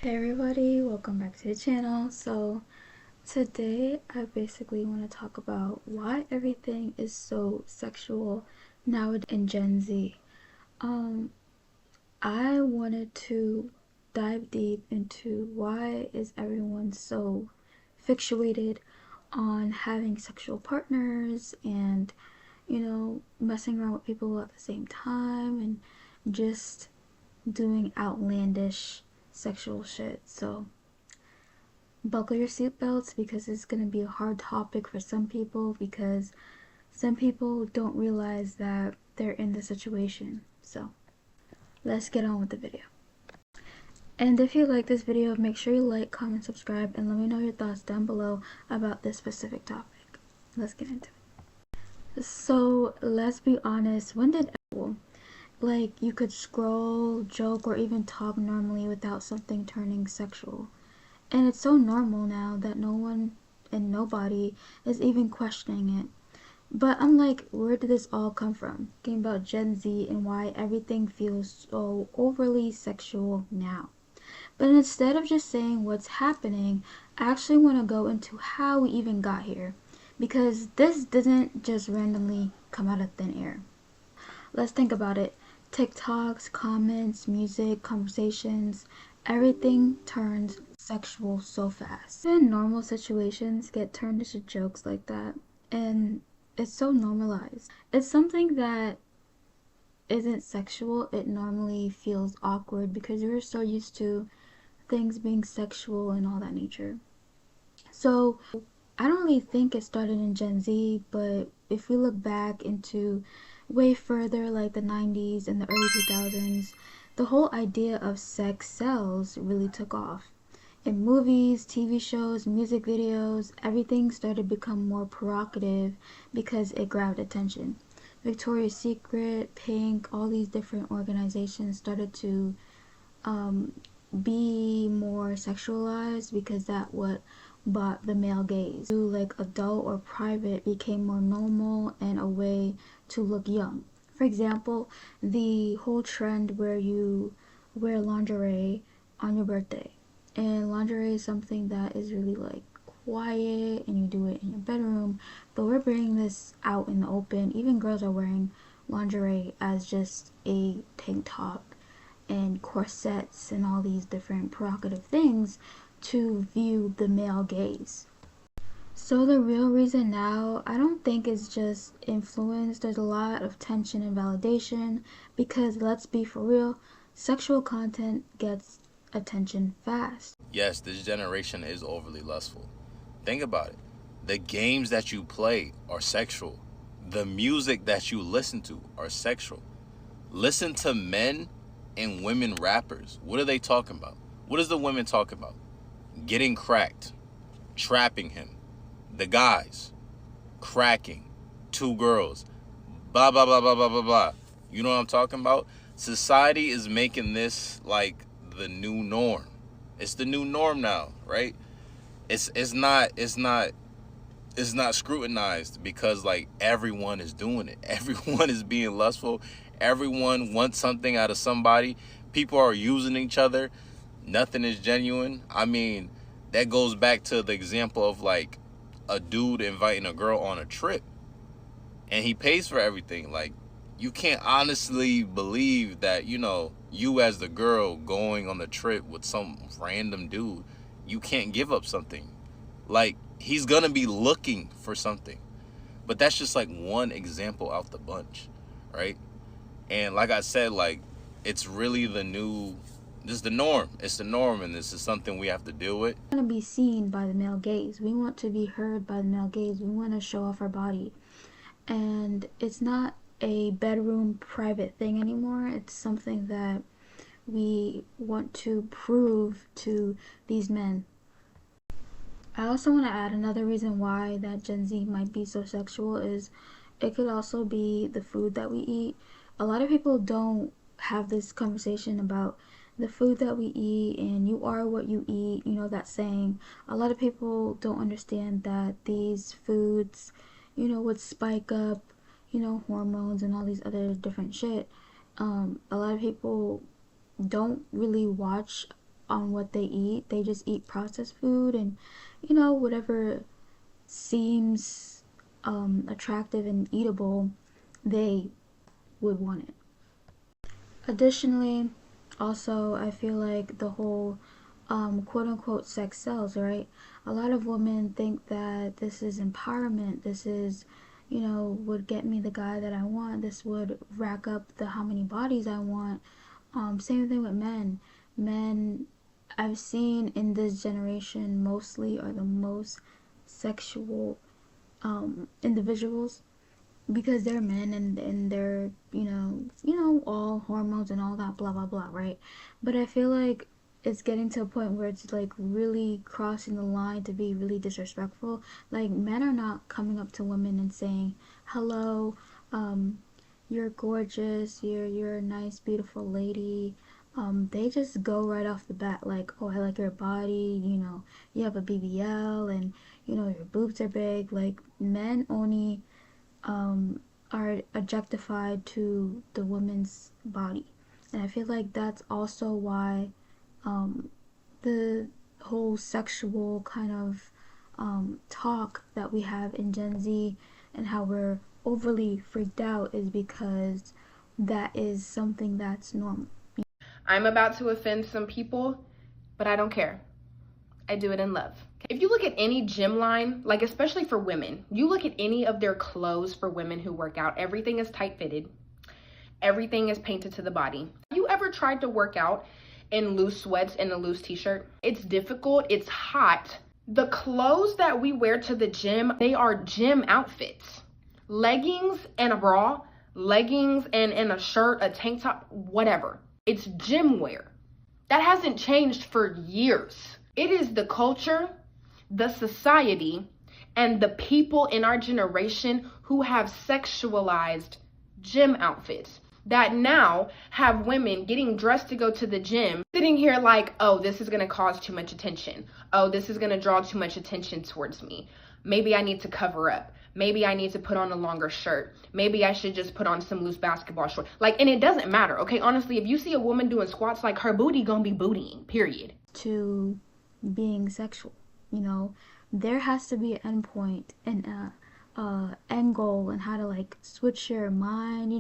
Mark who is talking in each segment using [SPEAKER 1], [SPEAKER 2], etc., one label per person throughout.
[SPEAKER 1] Hey everybody, welcome back to the channel. So today I basically want to talk about why everything is so sexual nowadays in Gen Z. Um I wanted to dive deep into why is everyone so fixated on having sexual partners and messing around with people at the same time and just doing outlandish sexual shit. So buckle your seatbelts because it's going to be a hard topic for some people because some people don't realize that they're in the situation. So let's get on with the video. And if you like this video, make sure you like, comment, subscribe, and let me know your thoughts down below about this specific topic. Let's get into it. So let's be honest, when did you could scroll, joke, or even talk normally without something turning sexual? And it's so normal now that no one and nobody is even questioning it. But I'm like, where did this all come from? Thinking about Gen Z and why everything feels so overly sexual now. But instead of just saying what's happening, I actually want to go into how we even got here. Because this didn't just randomly come out of thin air. Let's think about it. TikToks, comments, music, conversations, everything turns sexual so fast. Even normal situations get turned into jokes like that, and it's so normalized. It's something that isn't sexual, it normally feels awkward because you're so used to things being sexual and all that nature. So I don't really think it started in Gen Z, but if we look back into way further, like the 90s and the early 2000s, the whole idea of sex sells really took off. In movies, TV shows, music videos, everything started to become more provocative because it grabbed attention. Victoria's Secret, Pink, all these different organizations started to um, be more sexualized because that what bought the male gaze. Like adult or private became more normal and a way to look young. For example, the whole trend where you wear lingerie on your birthday. And lingerie is something that is really like quiet and you do it in your bedroom, but we're bringing this out in the open. Even girls are wearing lingerie as just a tank top and corsets and all these different provocative things to view the male gaze. So the real reason now, I don't think it's just influence. There's a lot of tension and validation because let's be for real, sexual content gets attention fast.
[SPEAKER 2] Yes, this generation is overly lustful. Think about it. The games that you play are sexual. The music that you listen to are sexual. Listen to men and women rappers. What are they talking about? What is the women talking about? Getting cracked, trapping him. The guys, cracking, two girls, blah, blah, blah, blah, blah, blah, blah. You know what I'm talking about? Society is making this like the new norm. It's the new norm now, right? It's not scrutinized because like everyone is doing it. Everyone is being lustful. Everyone wants something out of somebody. People are using each other. Nothing is genuine. I mean, that goes back to the example of like a dude inviting a girl on a trip and he pays for everything. Like, you can't honestly believe that, you as the girl going on the trip with some random dude, you can't give up something. Like, he's gonna be looking for something. But that's just like one example out the bunch, right? And like I said, like, it's really this is the norm. It's the norm, and this is something we have to deal with.
[SPEAKER 1] We want to be seen by the male gaze. We want to be heard by the male gaze. We want to show off our body. And it's not a bedroom private thing anymore. It's something that we want to prove to these men. I also want to add another reason why that Gen Z might be so sexual is it could also be the food that we eat. A lot of people don't have this conversation about the food that we eat and you are what you eat, that saying. A lot of people don't understand that these foods, would spike up, hormones and all these other different shit. A lot of people don't really watch on what they eat. They just eat processed food and, whatever seems attractive and eatable, they would want it. Additionally, also, I feel like the whole quote unquote sex sells, right? A lot of women think that this is empowerment. This is, would get me the guy that I want. This would rack up the how many bodies I want. Same thing with men. Men, I've seen in this generation mostly are the most sexual individuals because they're men and they're all hormones and all that blah blah blah, right? But I feel like it's getting to a point where it's like really crossing the line to be really disrespectful. Like, men are not coming up to women and saying hello, you're gorgeous, you're a nice beautiful lady. They just go right off the bat like, oh, I like your body, you have a BBL, and your boobs are big. Like, men only are objectified to the woman's body. And I feel like that's also why the whole sexual kind of talk that we have in Gen Z and how we're overly freaked out is because that is something that's normal.
[SPEAKER 3] I'm about to offend some people, but I don't care. I do it in love. If you look at any gym line, like especially for women, you look at any of their clothes for women who work out, everything is tight fitted. Everything is painted to the body. Have you ever tried to work out in loose sweats and a loose t-shirt? It's difficult, it's hot. The clothes that we wear to the gym, they are gym outfits. Leggings and a bra, leggings and a shirt, a tank top, whatever. It's gym wear. That hasn't changed for years. It is the culture, the society, and the people in our generation who have sexualized gym outfits that now have women getting dressed to go to the gym, sitting here like, oh, this is going to cause too much attention. Oh, this is going to draw too much attention towards me. Maybe I need to cover up. Maybe I need to put on a longer shirt. Maybe I should just put on some loose basketball shorts. Like, and it doesn't matter, okay? Honestly, if you see a woman doing squats, like, her booty gonna be bootying, period.
[SPEAKER 1] To being sexual, there has to be an endpoint and a end goal and how to like switch your mind.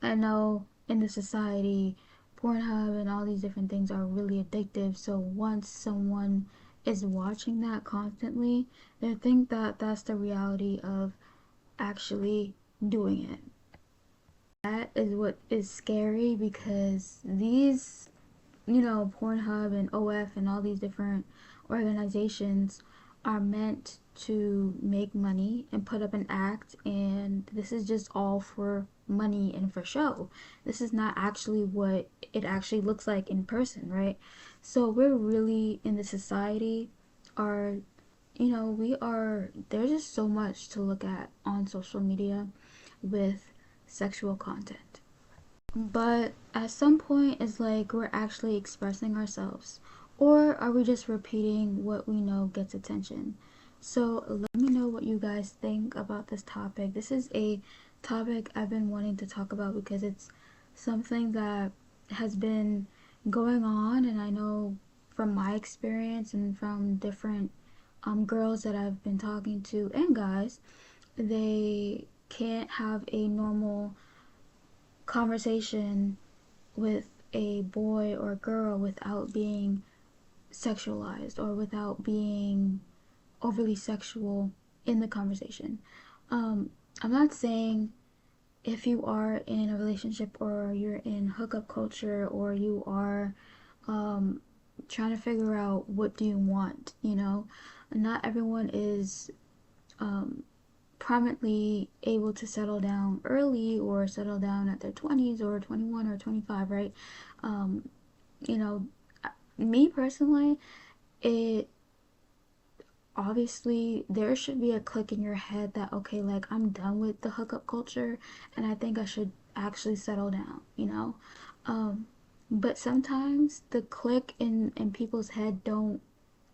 [SPEAKER 1] I know in the society, Pornhub and all these different things are really addictive. So once someone is watching that constantly, they think that that's the reality of actually doing it. That is what is scary because these, Pornhub and OF and all these different organizations are meant to make money and put up an act, and this is just all for money and for show. This is not actually what it actually looks like in person, right? So we're really in the society are there's just so much to look at on social media with sexual content. But at some point, it's like we're actually expressing ourselves, or are we just repeating what we know gets attention? So let me know what you guys think about this topic. This is a topic I've been wanting to talk about because it's something that has been going on, and I know from my experience and from different girls that I've been talking to and guys, they can't have a normal conversation with a boy or girl without being sexualized or without being overly sexual in the conversation. I'm not saying if you are in a relationship or you're in hookup culture or you are trying to figure out what do you want, not everyone is prominently able to settle down early or settle down at their 20s or 21 or 25, right? You know, me personally, it obviously there should be a click in your head that okay, like I'm done with the hookup culture and I think I should actually settle down, but sometimes the click in people's head don't,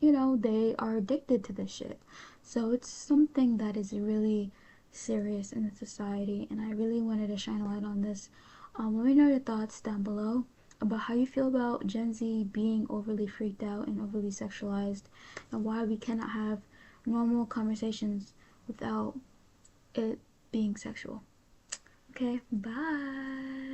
[SPEAKER 1] they are addicted to this shit. So it's something that is really serious in the society, and I really wanted to shine a light on this. Let me know your thoughts down below about how you feel about Gen Z being overly freaked out and overly sexualized, and why we cannot have normal conversations without it being sexual. Okay, bye.